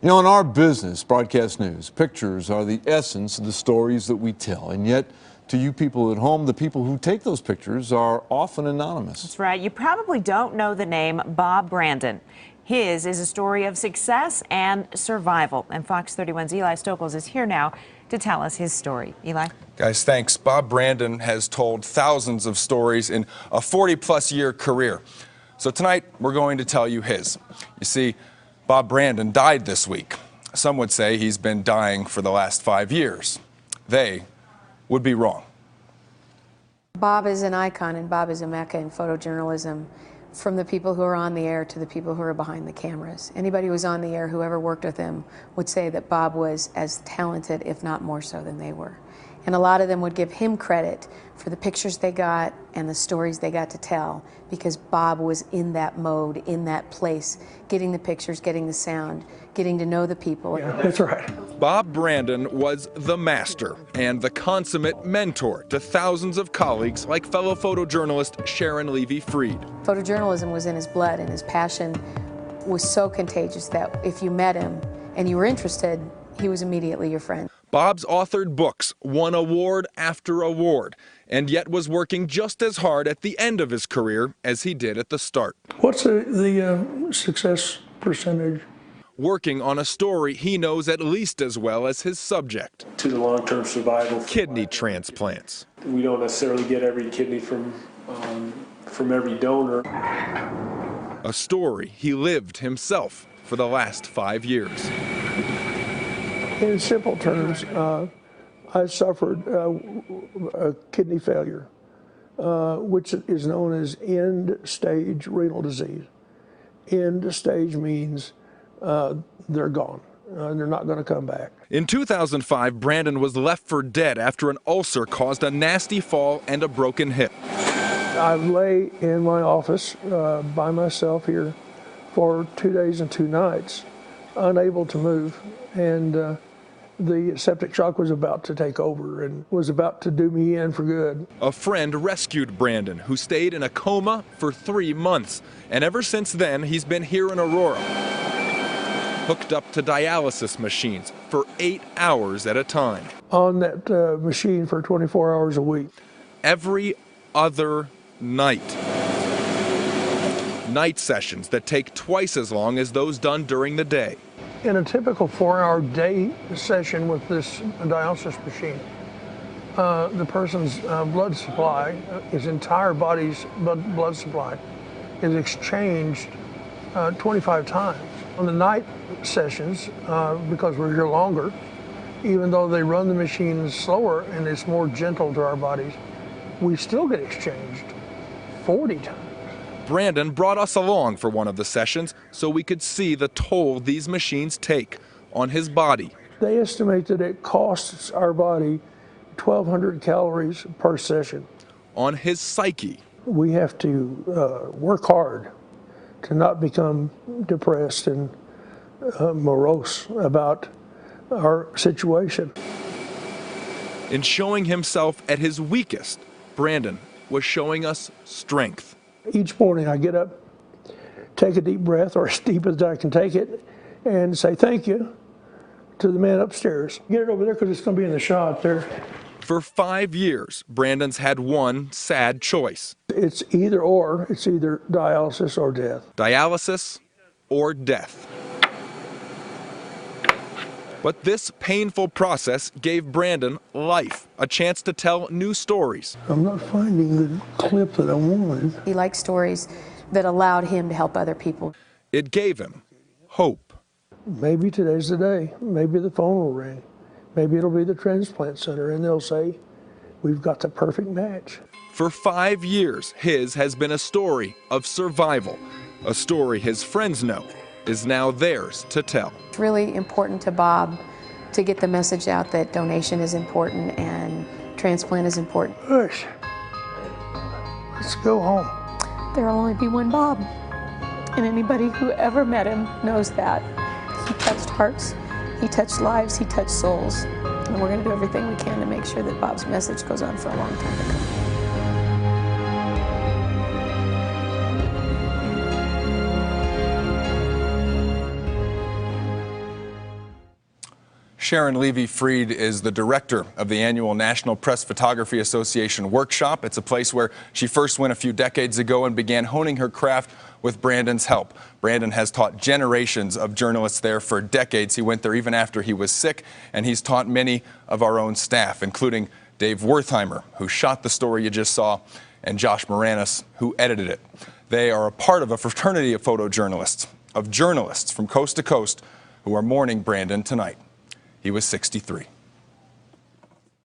You know, in our business, broadcast news, pictures are the essence of the stories that we tell. And yet, to you people at home, the people who take those pictures are often anonymous. That's right. You probably don't know the name Bob Brandon. His is a story of success and survival. And Fox 31's Eli Stokols is here now to tell us his story. Eli? Guys, thanks. Bob Brandon has told thousands of stories in a 40-plus year career. So tonight, we're going to tell you his. You see, Bob Brandon died this week. Some would say he's been dying for the last 5 years. They would be wrong. Bob is an icon, and Bob is a mecca in photojournalism, from the people who are on the air to the people who are behind the cameras. Anybody who was on the air, whoever worked with him, would say that Bob was as talented, if not more so, than they were. And a lot of them would give him credit for the pictures they got and the stories they got to tell, because Bob was in that mode, in that place, getting the pictures, getting the sound, getting to know the people. Yeah, that's right. Bob Brandon was the master and the consummate mentor to thousands of colleagues like fellow photojournalist Sharon Levy-Fried. Photojournalism was in his blood, and his passion was so contagious that if you met him and you were interested, he was immediately your friend. Bob's authored books won award after award, and yet was working just as hard at the end of his career as he did at the start. What's the success percentage? Working on a story he knows at least as well as his subject. To the long-term survival. Kidney transplants. We don't necessarily get every kidney from every donor. A story he lived himself for the last 5 years. In simple terms, I suffered a kidney failure, which is known as end-stage renal disease. End-stage means they're gone. They're not going to come back. In 2005, Brandon was left for dead after an ulcer caused a nasty fall and a broken hip. I lay in my office by myself here for 2 days and 2 nights, unable to move, and the septic shock was about to take over and was about to do me in for good. A friend rescued Brandon, who stayed in a coma for 3 months, and ever since then he's been here in Aurora, hooked up to dialysis machines for 8 hours at a time. On that machine for 24 hours a week. Every other night. Night sessions that take twice as long as those done during the day. In a typical 4-hour day session with this dialysis machine, the person's blood supply, his entire body's blood supply, is exchanged 25 times. On the night sessions, because we're here longer, even though they run the machine slower and it's more gentle to our bodies, we still get exchanged 40 times. Brandon brought us along for one of the sessions so we could see the toll these machines take on his body. They estimate that it costs our body 1,200 calories per session. On his psyche. We have to work hard to not become depressed and morose about our situation. In showing himself at his weakest, Brandon was showing us strength. Each morning I get up, take a deep breath, or as deep as I can take it, and say thank you to the man upstairs. Get it over there because it's going to be in the shot there. For 5 years, Brandon's had one sad choice. It's either or. It's either dialysis or death. Dialysis or death. But this painful process gave Brandon life, a chance to tell new stories. I'm not finding the clip that I wanted. He liked stories that allowed him to help other people. It gave him hope. Maybe today's the day. Maybe the phone will ring. Maybe it'll be the transplant center and they'll say, we've got the perfect match. For 5 years, his has been a story of survival, a story his friends know is now theirs to tell. It's really important to Bob to get the message out that donation is important and transplant is important. Hush. Let's go home. There'll only be one Bob, and anybody who ever met him knows that. He touched hearts, he touched lives, he touched souls, and we're going to do everything we can to make sure that Bob's message goes on for a long time to come. Sharon Levy-Freed is the director of the annual National Press Photography Association workshop. It's a place where she first went a few decades ago and began honing her craft with Brandon's help. Brandon has taught generations of journalists there for decades. He went there even after he was sick, and he's taught many of our own staff, including Dave Wertheimer, who shot the story you just saw, and Josh Moranis, who edited it. They are a part of a fraternity of photojournalists, of journalists from coast to coast who are mourning Brandon tonight. He was 63.